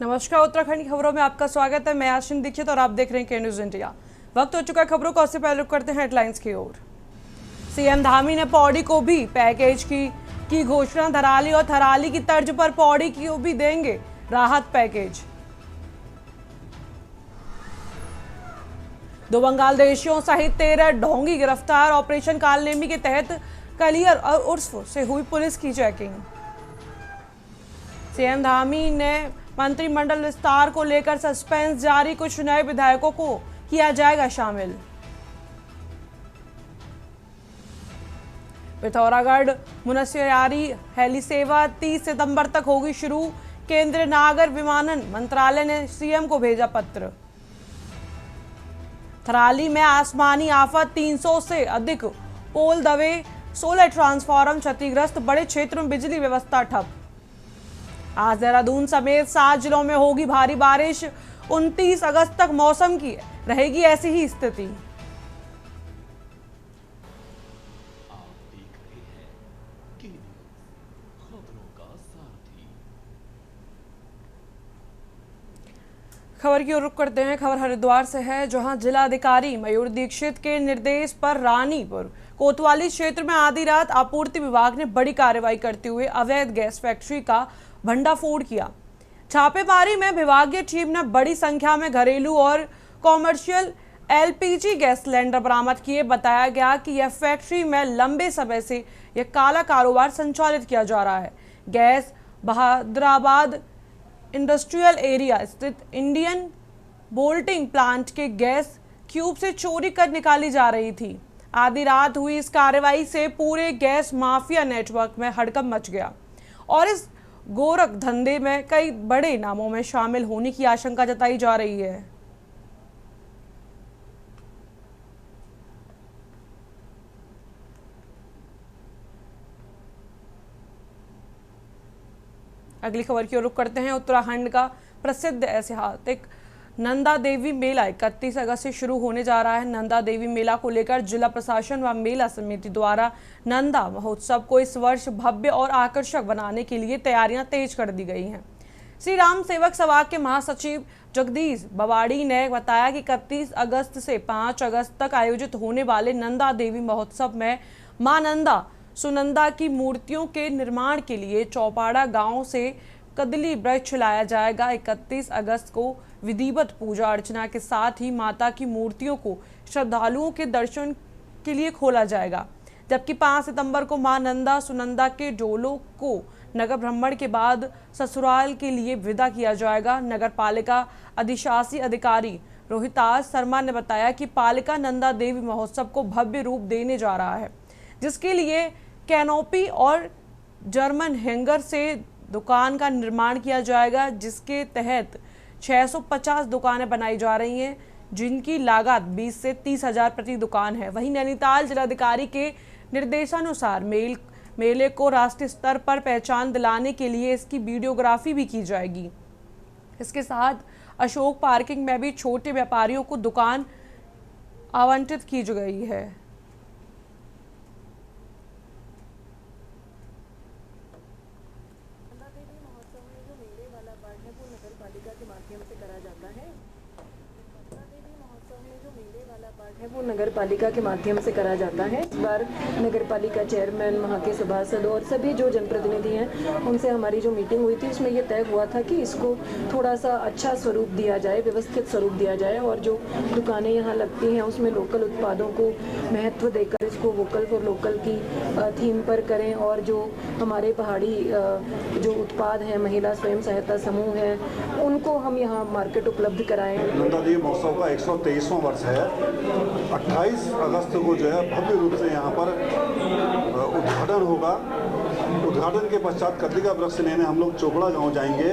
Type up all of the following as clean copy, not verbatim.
नमस्कार, उत्तराखंड की खबरों में आपका स्वागत है। मैं आशीन दीक्षित और आप देख रहे हैं के न्यूज इंडिया। वक्त हो चुका है खबरों को, उससे पहले रुक करते हैं हेडलाइंस की ओर। सीएम धामी ने पौड़ी को भी पैकेज की घोषणा। धराली और थराली की तर्ज पर पौड़ी को भी देंगे राहत पैकेज। दो बांग्लादेशियों सहित 13 ढोंगी गिरफ्तार। ऑपरेशन कालनेमी के तहत कलियर और उर्फ से हुई पुलिस की चेकिंग। सीएम धामी ने मंत्रिमंडल विस्तार को लेकर सस्पेंस जारी। कुछ नए विधायकों को किया जाएगा शामिल। पिथौरागढ़ मुनस्यारी हेली सेवा 30 सितंबर तक होगी शुरू। केंद्रीय नागर विमानन मंत्रालय ने सीएम को भेजा पत्र। थराली में आसमानी आफत, 300 से अधिक पोल दबे, 16 ट्रांसफार्मर क्षतिग्रस्त। बड़े क्षेत्र में बिजली व्यवस्था ठप। आज देहरादून समेत 7 जिलों में होगी भारी बारिश। 29 अगस्त तक मौसम की रहेगी ऐसी ही स्थिति। खबर की ओर रुख करते हैं। खबर हरिद्वार से है, जहां जिलाधिकारी मयूर दीक्षित के निर्देश पर रानीपुर कोतवाली क्षेत्र में आधी रात आपूर्ति विभाग ने बड़ी कार्रवाई करते हुए अवैध गैस फैक्ट्री का भंडाफोड़ किया। छापेमारी में विभागीय टीम ने बड़ी संख्या में घरेलू और कॉमर्शियल एलपीजी गैस सिलेंडर बरामद किए। बताया गया कि यह फैक्ट्री में लंबे समय से यह काला कारोबार संचालित किया जा रहा है। गैस बहादुराबाद इंडस्ट्रियल एरिया स्थित इंडियन बोल्टिंग प्लांट के गैस क्यूब से चोरी कर निकाली जा रही थी। आधी रात हुई इस कार्रवाई से पूरे गैस माफिया नेटवर्क में हड़कंप मच गया और इस गोरख धंधे में कई बड़े नामों में शामिल होने की आशंका जताई जा रही है। अगली खबर की ओर रुख करते हैं। उत्तराखंड का प्रसिद्ध ऐतिहासिक नंदा देवी मेला 31 अगस्त से शुरू होने जा रहा है। नंदा देवी मेला को लेकर जिला प्रशासन व मेला समिति द्वारा नंदा महोत्सव को इस वर्ष भव्य और आकर्षक बनाने के लिए तैयारियां तेज कर दी गई हैं। श्री राम सेवक सभा के महासचिव जगदीश बवाड़ी ने बताया कि 31 अगस्त से 5 अगस्त तक आयोजित होने वाले नंदा देवी महोत्सव में मां नंदा सुनंदा की मूर्तियों के निर्माण के लिए चौपाड़ा गांव से कदली वृक्ष लाया जाएगा। 31 अगस्त को विधिवत पूजा अर्चना के साथ ही माता की मूर्तियों को श्रद्धालुओं के दर्शन के लिए खोला जाएगा, जबकि 5 सितंबर को मां नंदा सुनंदा के डोलों को नगर भ्रमण के बाद ससुराल के लिए विदा किया जाएगा। नगर पालिका अधिशासी अधिकारी रोहितास शर्मा ने बताया कि पालिका नंदा देवी महोत्सव को भव्य रूप देने जा रहा है, जिसके लिए कैनोपी और जर्मन हैंगर से दुकान का निर्माण किया जाएगा, जिसके तहत 650 दुकानें बनाई जा रही हैं, जिनकी लागत 20 से 30 हजार प्रति दुकान है। वहीं नैनीताल जिलाधिकारी के निर्देशानुसार मेले को राष्ट्रीय स्तर पर पहचान दिलाने के लिए इसकी वीडियोग्राफी भी की जाएगी। इसके साथ अशोक पार्किंग में भी छोटे व्यापारियों को दुकान आवंटित की गई है। वो नगर पालिका के माध्यम से करा जाता है। इस बार नगर पालिका चेयरमैन, वहाँ के सभासद और सभी जो जनप्रतिनिधि हैं, उनसे हमारी जो मीटिंग हुई थी उसमें ये तय हुआ था कि इसको थोड़ा सा अच्छा स्वरूप दिया जाए, व्यवस्थित स्वरूप दिया जाए और जो दुकानें यहाँ लगती हैं उसमें लोकल उत्पादों को महत्व देकर इसको वोकल फॉर लोकल की थीम पर करें और जो हमारे पहाड़ी जो उत्पाद हैं, महिला स्वयं सहायता समूह है, उनको हम यहाँ मार्केट उपलब्ध कराएं। नंदा देवी महोत्सव का 123वां वर्ष है। 28 अगस्त को जो है भव्य रूप से यहाँ पर उद्घाटन होगा। उद्घाटन के पश्चात कदली का वृक्ष लेने हम लोग चोपड़ा गांव जाएंगे।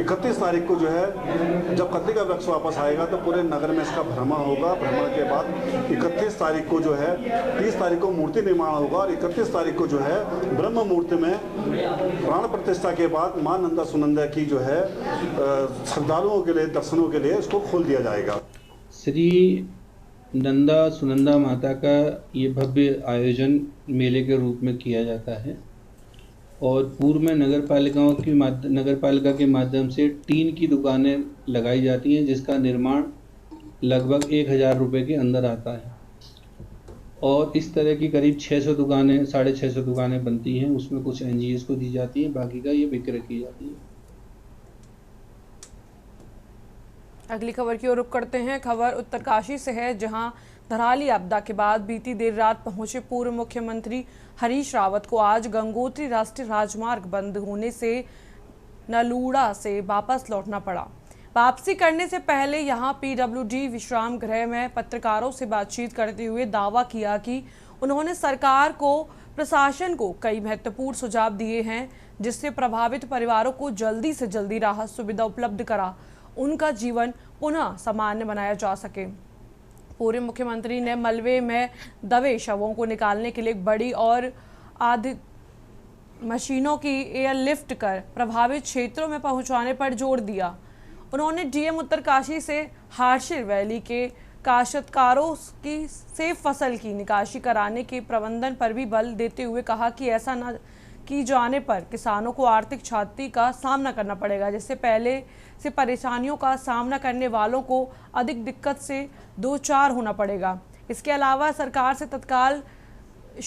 31 तारीख को जो है जब कदली का वृक्ष वापस आएगा तो पूरे नगर में इसका भ्रमण होगा। भ्रमण के बाद 31 तारीख को जो है 30 तारीख को मूर्ति निर्माण होगा और 31 तारीख को जो है ब्रह्म मुहूर्त में प्राण प्रतिष्ठा के बाद मां नंदा सुनंदा की जो है श्रद्धालुओं के लिए दर्शनों के लिए इसको खोल दिया जाएगा। श्री नंदा सुनंदा माता का ये भव्य आयोजन मेले के रूप में किया जाता है। और पूर्व में नगर पालिका के माध्यम से टीन की दुकानें लगाई जाती हैं, जिसका निर्माण लगभग 1000 रुपये के अंदर आता है। और इस तरह की करीब 600 दुकानें 650 दुकानें बनती हैं, उसमें कुछ एनजीओ को दी जाती है, बाकी का ये विक्रय की जाती है। अगली खबर की ओर रुख करते हैं। खबर उत्तरकाशी से है, जहां धराली आपदा के बाद बीती देर रात पहुंचे पूर्व मुख्यमंत्री हरीश रावत को आज गंगोत्री राष्ट्रीय राजमार्ग बंद होने से नलूड़ा से वापस लौटना पड़ा। वापसी करने से पहले यहां पीडब्ल्यूडी विश्राम गृह में पत्रकारों से बातचीत करते हुए दावा किया कि उन्होंने सरकार को प्रशासन को कई महत्वपूर्ण सुझाव दिए हैं, जिससे प्रभावित परिवारों को जल्दी से जल्दी राहत सुविधा उपलब्ध करा उनका जीवन पुनः सामान्य बनाया जा सके। पूर्व मुख्यमंत्री ने मलबे में दबे शवों को निकालने के लिए बड़ी और आधि मशीनों की एयरलिफ्ट कर प्रभावित क्षेत्रों में पहुंचाने पर जोर दिया। उन्होंने डीएम उत्तरकाशी से हार्शिल वैली के काश्तकारों की सेब फसल की निकासी कराने के प्रबंधन पर भी बल देते हुए कहा कि ऐसा न की जाने पर किसानों को आर्थिक क्षति का सामना करना पड़ेगा, जिससे पहले से परेशानियों का सामना करने वालों को अधिक दिक्कत से दो चार होना पड़ेगा। इसके अलावा सरकार से तत्काल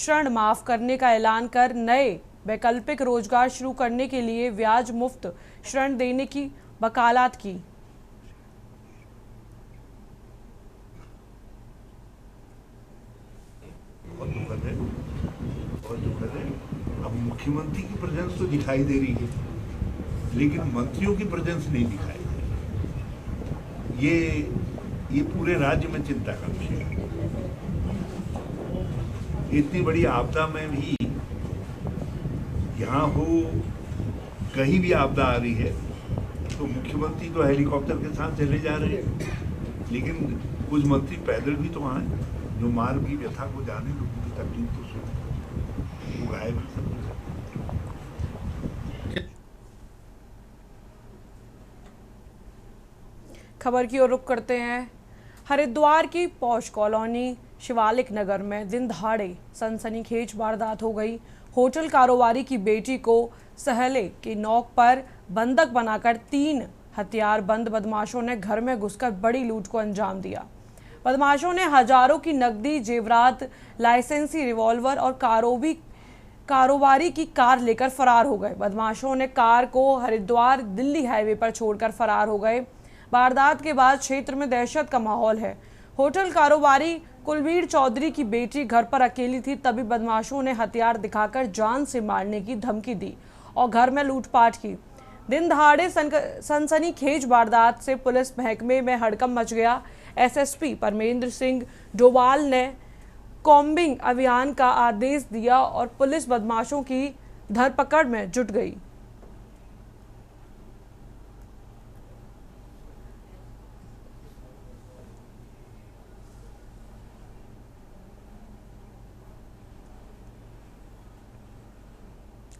ऋण माफ करने का ऐलान कर नए वैकल्पिक रोजगार शुरू करने के लिए ब्याज मुफ्त ऋण देने की वकालत की। और दुखद है। अब मुख्यमंत्री की प्रेजेंस तो दिखाई दे रही है, लेकिन मंत्रियों की प्रेजेंस नहीं दिखाई दे रही। ये पूरे राज्य में चिंता का विषय है। इतनी बड़ी आपदा में भी यहाँ हो, कहीं भी आपदा आ रही है तो मुख्यमंत्री तो हेलीकॉप्टर के साथ चले जा रहे हैं, लेकिन कुछ मंत्री पैदल भी तो आए, जो मार्ग की व्यथा को जाने, लोगों की तकलीफ तो सुने, वो गायब है। खबर की ओर रुख करते हैं। हरिद्वार की पौष कॉलोनी शिवालिक नगर में दिन दहाड़े सनसनीखेज वारदात हो गई। होटल कारोबारी की बेटी को सहले की नोक पर बंधक बनाकर 3 हथियारबंद बदमाशों ने घर में घुसकर बड़ी लूट को अंजाम दिया। बदमाशों ने हजारों की नकदी, जेवरात, लाइसेंसी रिवॉल्वर और कारोबारी की कार लेकर फरार हो गए। बदमाशों ने कार को हरिद्वार दिल्ली हाईवे पर छोड़कर फरार हो गए। वारदात के बाद क्षेत्र में दहशत का माहौल है। होटल कारोबारी कुलबीर चौधरी की बेटी घर पर अकेली थी, तभी बदमाशों ने हथियार दिखाकर जान से मारने की धमकी दी और घर में लूटपाट की। दिन दहाड़े सनसनीखेज वारदात से पुलिस महकमे में हड़कंप मच गया। एसएसपी परमेंद्र सिंह डोभाल ने कॉम्बिंग अभियान का आदेश दिया और पुलिस बदमाशों की धरपकड़ में जुट गई।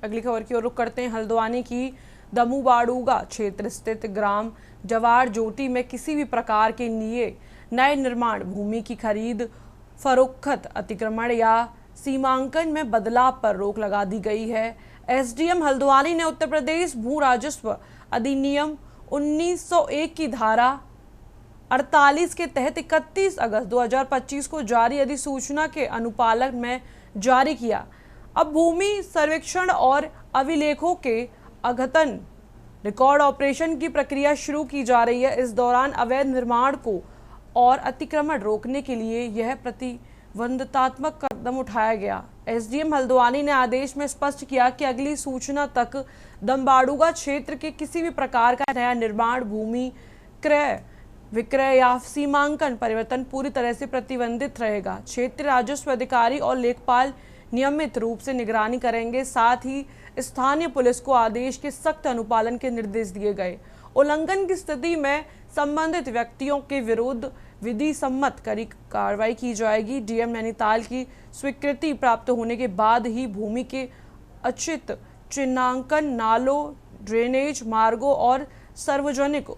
अगली खबर की ओर रुख करते हैं। हल्द्वानी की दमुबाड़ूगा क्षेत्र स्थित ग्राम जवार जोटी में किसी भी प्रकार के लिए नए निर्माण भूमि की खरीद, फरोख्त, अतिक्रमण या सीमांकन में बदलाव पर रोक लगा दी गई है। एसडीएम हल्द्वानी ने उत्तर प्रदेश भू राजस्व अधिनियम 1901 की धारा 48 के तहत 31 अगस्त 2025 को जारी अधिसूचना के अनुपालन में जारी किया। अब भूमि सर्वेक्षण और अभिलेखों के अद्यतन रिकॉर्ड ऑपरेशन की प्रक्रिया शुरू की जा रही है। इस दौरान अवैध निर्माण को और अतिक्रमण रोकने के लिए यह प्रतिबंधात्मक कदम उठाया गया। एसडीएम हल्द्वानी ने आदेश में स्पष्ट किया कि अगली सूचना तक दमबाड़ूगा क्षेत्र के किसी भी प्रकार का नया निर्माण, भूमि क्रय विक्रय या सीमांकन परिवर्तन पूरी तरह से प्रतिबंधित रहेगा। क्षेत्रीय राजस्व अधिकारी और लेखपाल नियमित रूप से निगरानी करेंगे। साथ ही स्थानीय पुलिस को आदेश के सख्त अनुपालन के निर्देश दिए गए। उल्लंघन की स्थिति में संबंधित व्यक्तियों के विरुद्ध विधि सम्मत कार्रवाई की जाएगी। डीएम नैनीताल की स्वीकृति प्राप्त होने के बाद ही भूमि के उचित चिन्हांकन, नालों, ड्रेनेज मार्गों और सार्वजनिक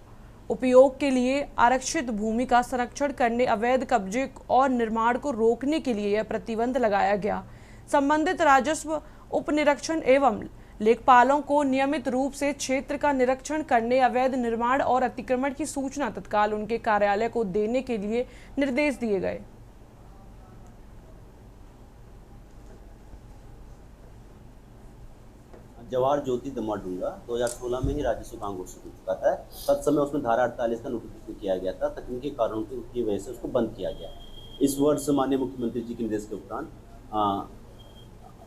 उपयोग के लिए आरक्षित भूमि का संरक्षण करने, अवैध कब्जे और निर्माण को रोकने के लिए यह प्रतिबंध लगाया गया। संबंधित राजस्व उप निरीक्षण एवं लेखपालों को नियमित रूप से क्षेत्र का निरीक्षण करने, अवैध निर्माण और अतिक्रमण की सूचना तत्काल उनके कार्यालय को देने के लिए निर्देश दिए गए। जवाहर ज्योति दमाडूंगा 2016 में ही राजस्व कांग घोषित हो चुका था। तत्समय उसमें धारा 48 का नोटिफिकेशन किया गया था। तकनीकी कारणों की वजह से उसको बंद किया गया। इस वर्ष माननीय मुख्यमंत्री जी के निर्देश के उपरांत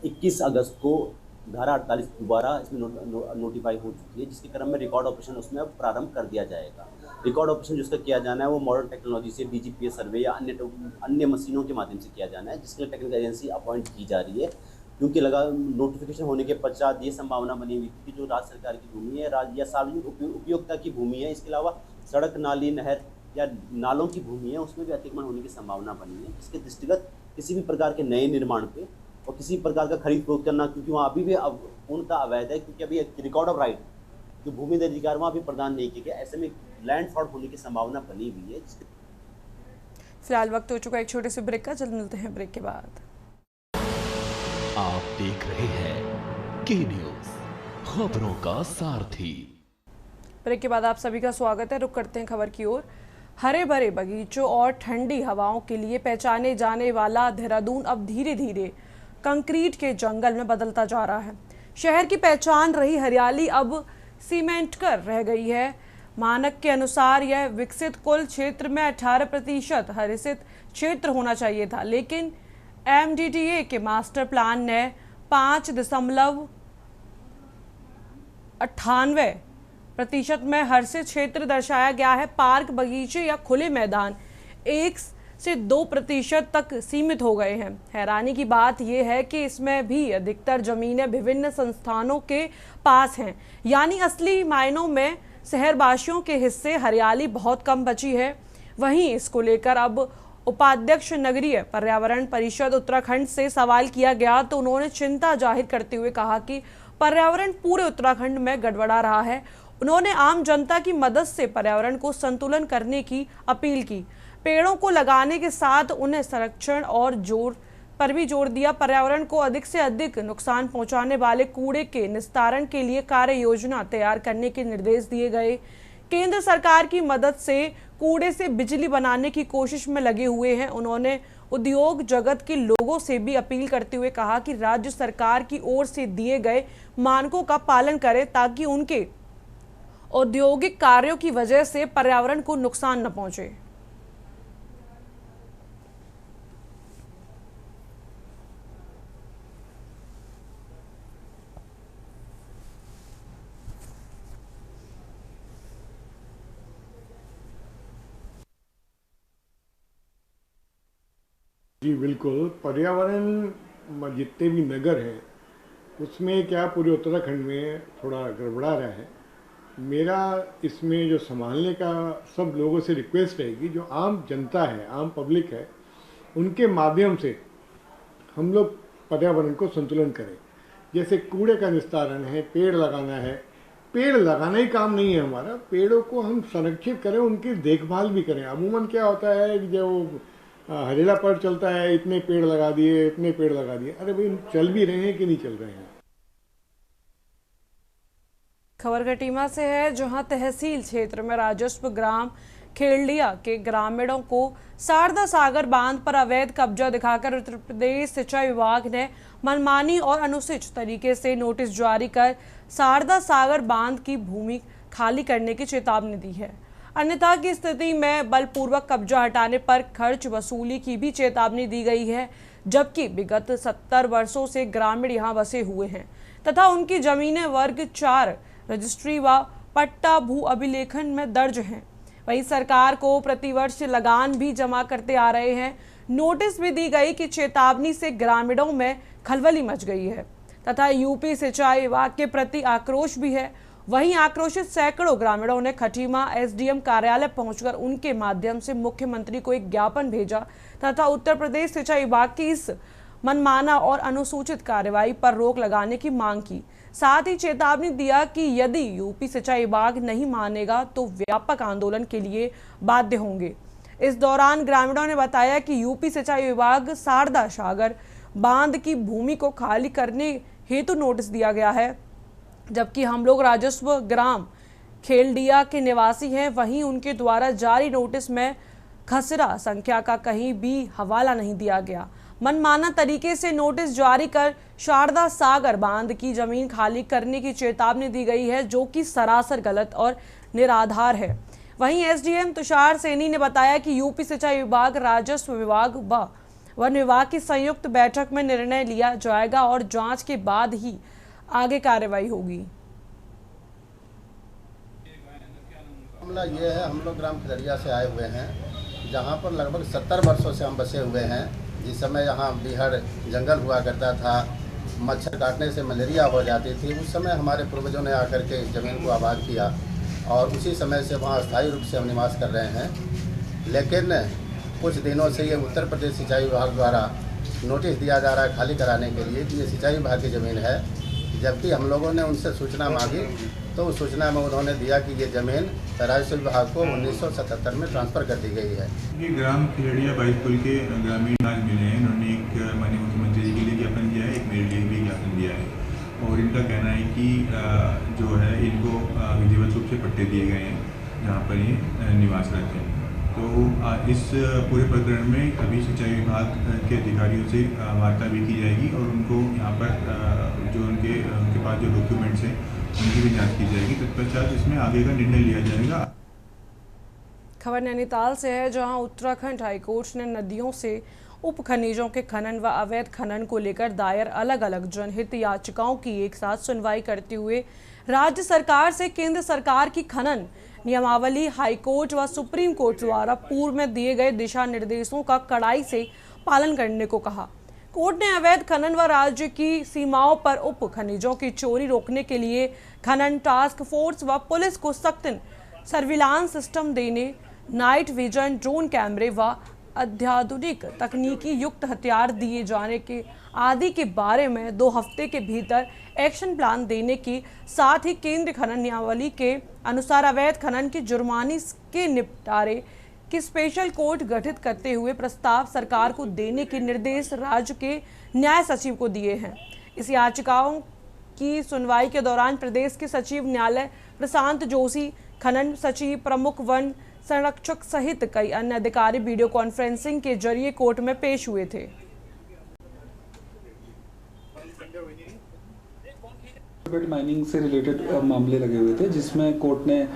21 अगस्त को धारा 48 दोबारा इसमें नोटिफाई हो चुकी है, जिसके क्रम में रिकॉर्ड ऑपरेशन उसमें अब प्रारंभ कर दिया जाएगा। रिकॉर्ड ऑपरेशन जिसका किया जाना है वो मॉडर्न टेक्नोलॉजी से DGPS सर्वे या अन्य मशीनों के माध्यम से किया जाना है, जिसके लिए टेक्निकल एजेंसी अपॉइंट की जा रही है। क्योंकि लगा नोटिफिकेशन होने के पश्चात ये संभावना बनी हुई थी कि जो राज्य सरकार की भूमि है, राज्य या सार्वजनिक उपयोगिता की भूमि है, इसके अलावा सड़क, नाली, नहर या नालों की भूमि है, उसमें भी अतिक्रमण होने की संभावना बनी है। इसके दृष्टिगत किसी भी प्रकार के नए निर्माण पे और किसी प्रकार का खरीद फरोख्त करना, क्योंकि वहाँ अभी भी पूर्णतः अवैध है, क्योंकि अभी रिकॉर्ड ऑफ राइट जो भूमि अधिकार वहाँ भी प्रदान नहीं किया गया। ऐसे में लैंड फ्रॉड होने की संभावना बनी हुई है। फिलहाल वक्त हो चुका एक छोटे से ब्रेक का, जल्द मिलते हैं ब्रेक के बाद। आप देख रहे हैं के न्यूज़, खबरों का सारथी। ब्रेक के बाद आप सभी का स्वागत है। रुक करते हैं खबर की ओर। हरे भरे बगीचों और ठंडी हवाओं के लिए पहचाने जाने वाला देहरादून अब धीरे धीरे कंक्रीट के जंगल में बदलता जा रहा है। शहर की पहचान रही हरियाली अब सीमेंट कर रह गई है। मानक के अनुसार यह विकसित कुल क्षेत्र में 18% हरित क्षेत्र होना चाहिए था, लेकिन MDDA के मास्टर प्लान ने 5.98% में हरित क्षेत्र दर्शाया गया है। पार्क, बगीचे या खुले मैदान 1 से 2% तक सीमित हो गए हैं। हैरानी की बात यह है कि इसमें भी अधिकतर जमीनें विभिन्न संस्थानों के पास हैं, यानी असली मायनों में शहरवासियों के हिस्से हरियाली बहुत कम बची है। वहीं इसको लेकर अब उपाध्यक्ष नगरीय पर्यावरण परिषद उत्तराखंड से सवाल किया गया तो उन्होंने चिंता जाहिर करते हुए कहा कि पर्यावरण पूरे उत्तराखंड में गड़बड़ा रहा है। उन्होंने आम जनता की मदद से पर्यावरण को संतुलन करने की अपील की। पेड़ों को लगाने के साथ उन्हें संरक्षण और पर भी जोर दिया। पर्यावरण को अधिक से अधिक नुकसान पहुंचाने वाले कूड़े के निस्तारण के लिए कार्य योजना तैयार करने के निर्देश दिए गए। केंद्र सरकार की मदद से कूड़े से बिजली बनाने की कोशिश में लगे हुए हैं। उन्होंने उद्योग जगत के लोगों से भी अपील करते हुए कहा कि राज्य सरकार की ओर से दिए गए मानकों का पालन करें ताकि उनके औद्योगिक कार्यों की वजह से पर्यावरण को नुकसान न पहुंचे। जी बिल्कुल, पर्यावरण जितने भी नगर हैं उसमें क्या पूरे उत्तराखंड में थोड़ा गड़बड़ा रहा है। मेरा इसमें जो संभालने का सब लोगों से रिक्वेस्ट रहेगी, जो आम जनता है, आम पब्लिक है, उनके माध्यम से हम लोग पर्यावरण को संतुलन करें। जैसे कूड़े का निस्तारण है, पेड़ लगाना है। पेड़ लगाना ही काम नहीं है हमारा, पेड़ों को हम संरक्षित करें, उनकी देखभाल भी करें। अमूमन क्या होता है कि जो हरेला पर चलता है, इतने पेड़ लगा दिए, इतने पेड़ लगा दिए। अरे भाई, चल भी रहे हैं कि नहीं चल रहे हैं। खबर गटीमा से है, जहां तहसील क्षेत्र में राजस्व ग्राम खेड़लिया के ग्रामीणों को शारदा सागर बांध पर अवैध कब्जा दिखाकर उत्तर प्रदेश सिंचाई विभाग ने मनमानी और अनुचित तरीके से नोटिस जारी कर शारदा सागर बांध की भूमि खाली करने की चेतावनी दी है। अन्यथा की स्थिति में बलपूर्वक कब्जा हटाने पर खर्च वसूली की भी चेतावनी दी गई है। जबकि विगत 70 वर्षों से ग्रामीण यहां बसे हुए हैं तथा उनकी जमीनें वर्ग 4 रजिस्ट्री व पट्टा भू अभिलेखन में दर्ज हैं। वहीं सरकार को प्रतिवर्ष लगान भी जमा करते आ रहे हैं। नोटिस भी दी गई कि चेतावनी से ग्रामीणों में खलबली मच गई है तथा यूपी सिंचाई विभाग के प्रति आक्रोश भी है। वहीं आक्रोशित सैकड़ों ग्रामीणों ने खटीमा SDM कार्यालय पहुंचकर उनके माध्यम से मुख्यमंत्री को एक ज्ञापन भेजा तथा उत्तर प्रदेश सिंचाई विभाग की इस मनमाना और अनुसूचित कार्रवाई पर रोक लगाने की मांग की। साथ ही चेतावनी दिया कि यदि यूपी सिंचाई विभाग नहीं मानेगा तो व्यापक आंदोलन के लिए बाध्य होंगे। इस दौरान ग्रामीणों ने बताया कि यूपी सिंचाई विभाग शारदा सागर बांध की भूमि को खाली करने हेतु नोटिस दिया गया है। जबकि हम लोग राजस्व ग्राम खेलडिया के निवासी हैं, वहीं उनके द्वारा जारी नोटिस में खसरा संख्या का कहीं भी हवाला नहीं दिया गया। मनमाना तरीके से नोटिस जारी कर शारदा सागर बांध की जमीन खाली करने की चेतावनी दी गई है, जो कि सरासर गलत और निराधार है। वहीं एसडीएम तुषार सैनी ने बताया कि यूपी सिंचाई विभाग, राजस्व विभाग व वन विभाग की संयुक्त बैठक में निर्णय लिया जाएगा और जांच के बाद ही आगे कार्रवाई होगी। मामला ये है, हम लोग ग्राम खदरिया से आए हुए हैं, जहाँ पर लगभग 70 वर्षों से हम बसे हुए हैं। जिस समय यहाँ बीहड़ जंगल हुआ करता था, मच्छर काटने से मलेरिया हो जाती थी, उस समय हमारे पूर्वजों ने आकर के ज़मीन को आबाद किया और उसी समय से वहाँ अस्थायी रूप से हम निवास कर रहे हैं। लेकिन कुछ दिनों से ये उत्तर प्रदेश सिंचाई विभाग द्वारा नोटिस दिया जा रहा है खाली कराने के लिए कि ये सिंचाई विभाग की ज़मीन है, जबकि हम लोगों ने उनसे सूचना मांगी तो उस सूचना में उन्होंने दिया कि ये ज़मीन राजस्व विभाग को 1977 में ट्रांसफ़र कर दी गई है। ये ग्राम खिलड़िया बाईसपुर के ग्रामीण आज मिले हैं, इन्होंने एक माननीय मुख्यमंत्री जी के लिए ज्ञापन दिया है, एक मेरे लिए भी ज्ञापन दिया है और इनका कहना है कि जो है इनको विधिवत रूप से पट्टे दिए गए हैं जहाँ पर ये निवास रहते हैं। तो इस पूरे प्रकरण में अभी सिंचाई विभाग के अधिकारियों से वार्ता भी की जाएगी और उनको यहाँ पर जो उनके पास जो डॉक्यूमेंट्स हैं उनकी भी जांच की जाएगी। तत्पश्चात इसमें आगे का निर्णय लिया जाएगा। खबर नैनीताल से है, जहां उत्तराखंड हाईकोर्ट ने नदियों से उप खनिजों के खनन व अवैध खनन को लेकर दायर अलग अलग जनहित याचिकाओं की एक साथ सुनवाई करते हुए राज्य सरकार से केंद्र सरकार की खनन नियमावली, हाईकोर्ट व सुप्रीम कोर्ट द्वारा पूर्व में दिए गए दिशा निर्देशों का कड़ाई से पालन करने को कहा। कोर्ट ने अवैध खनन व राज्य की सीमाओं पर उप खनिजों की चोरी रोकने के लिए खनन टास्क फोर्स व पुलिस को सख्त सर्विलांस सिस्टम देने, नाइट विजन, ड्रोन कैमरे व अत्याधुनिक तकनीकी युक्त हथियार दिए जाने के आदि के बारे में 2 हफ्ते के भीतर एक्शन प्लान देने के साथ ही केंद्र खनन नियमावली के अनुसार अवैध खनन की जुर्माने के निपटारे की स्पेशल कोर्ट गठित करते हुए प्रस्ताव सरकार को देने के निर्देश राज्य के न्याय सचिव को दिए हैं। इस याचिकाओं की सुनवाई के दौरान प्रदेश के सचिव न्यायालय प्रशांत जोशी, खनन सचिव, प्रमुख वन संरक्षक सहित कई अन्य अधिकारी वीडियो कॉन्फ्रेंसिंग के जरिए कोर्ट में पेश हुए थे। माइनिंग से रिलेटेड मामले लगे हुए थे, जिसमें कोर्ट ने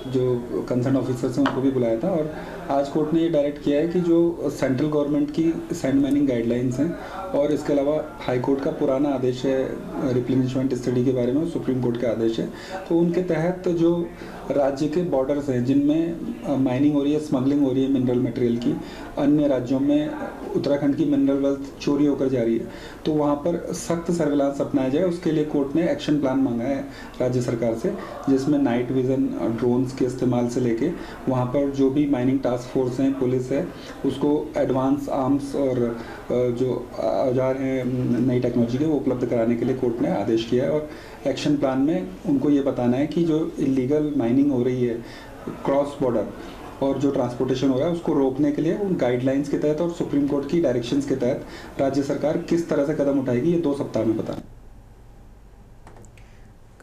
जो कंसर्न ऑफिसर्स हैं उनको भी बुलाया था और आज कोर्ट ने ये डायरेक्ट किया है कि जो सेंट्रल गवर्नमेंट की सैंड माइनिंग गाइडलाइंस हैं और इसके अलावा हाई कोर्ट का पुराना आदेश है रिप्लेनिशमेंट स्टडी के बारे में, सुप्रीम कोर्ट का आदेश है, तो उनके तहत जो राज्य के बॉर्डर्स हैं जिनमें माइनिंग हो रही है, स्मगलिंग हो रही है मिनरल मटेरियल की, अन्य राज्यों में उत्तराखंड की मिनरल वेल्थ चोरी होकर जा रही है, तो वहाँ पर सख्त सर्विलांस अपनाया जाए। उसके लिए कोर्ट ने एक्शन प्लान मांगा है राज्य सरकार से, जिसमें नाइट विजन, ड्रोन्स के इस्तेमाल से लेके वहाँ पर जो भी माइनिंग टास्क फोर्स हैं, पुलिस है, उसको एडवांस आर्म्स और जो औजार हैं नई टेक्नोलॉजी के वो उपलब्ध कराने के लिए कोर्ट ने आदेश किया है और एक्शन प्लान में उनको ये बताना है कि जो इलीगल माइनिंग हो रही है क्रॉस बॉर्डर और जो ट्रांसपोर्टेशन हो रहा है उसको रोकने के लिए उन गाइडलाइंस के तहत और सुप्रीम कोर्ट की डायरेक्शंस के तहत राज्य सरकार किस तरह से कदम उठाएगी, ये 2 सप्ताह में बताएं।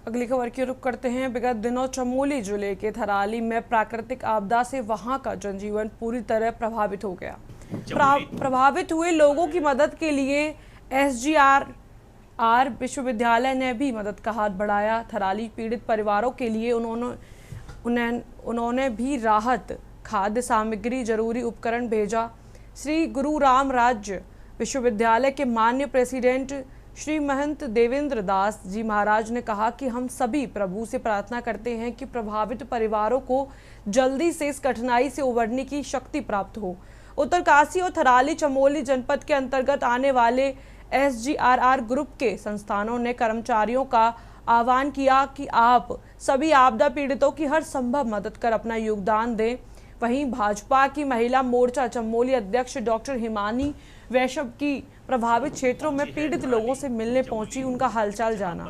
अगली खबर की रुख करते हैं। विगत दिनों चमोली जिले के थराली में प्राकृतिक आपदा से वहां का जनजीवन पूरी तरह प्रभावित हो गया। प्रभावित हुए लोगों की मदद के लिए SGRR विश्वविद्यालय ने भी मदद का हाथ बढ़ाया। थराली पीड़ित परिवारों के लिए उन्होंने भी राहत, खाद्य सामग्री, जरूरी उपकरण भेजा। श्री गुरु राम राज्य विश्वविद्यालय के माननीय प्रेसिडेंट श्री महंत देवेंद्र दास जी महाराज ने कहा कि हम सभी प्रभु से प्रार्थना करते हैं कि प्रभावित परिवारों को जल्दी से इस कठिनाई से उबरने की शक्ति प्राप्त हो। उत्तरकाशी और थराली चमोली जनपद के अंतर्गत आने वाले SGRR ग्रुप के संस्थानों ने कर्मचारियों का आह्वान किया कि आप सभी आपदा पीड़ितों की हर संभव मदद कर अपना योगदान दें। वहीं भाजपा की महिला मोर्चा चमोली अध्यक्ष डॉक्टर हिमानी वैश्य की प्रभावित क्षेत्रों में पीड़ित लोगों से मिलने पहुंची, उनका हालचाल जाना।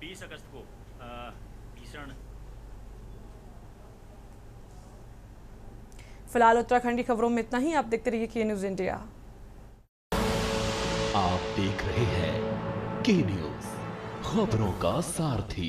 20 अगस्त को भीषण। फिलहाल उत्तराखंड की खबरों में इतना ही। आप देखते रहिए के न्यूज़ इंडिया। आप देख रहे हैं के न्यूज़, खबरों का सारथी।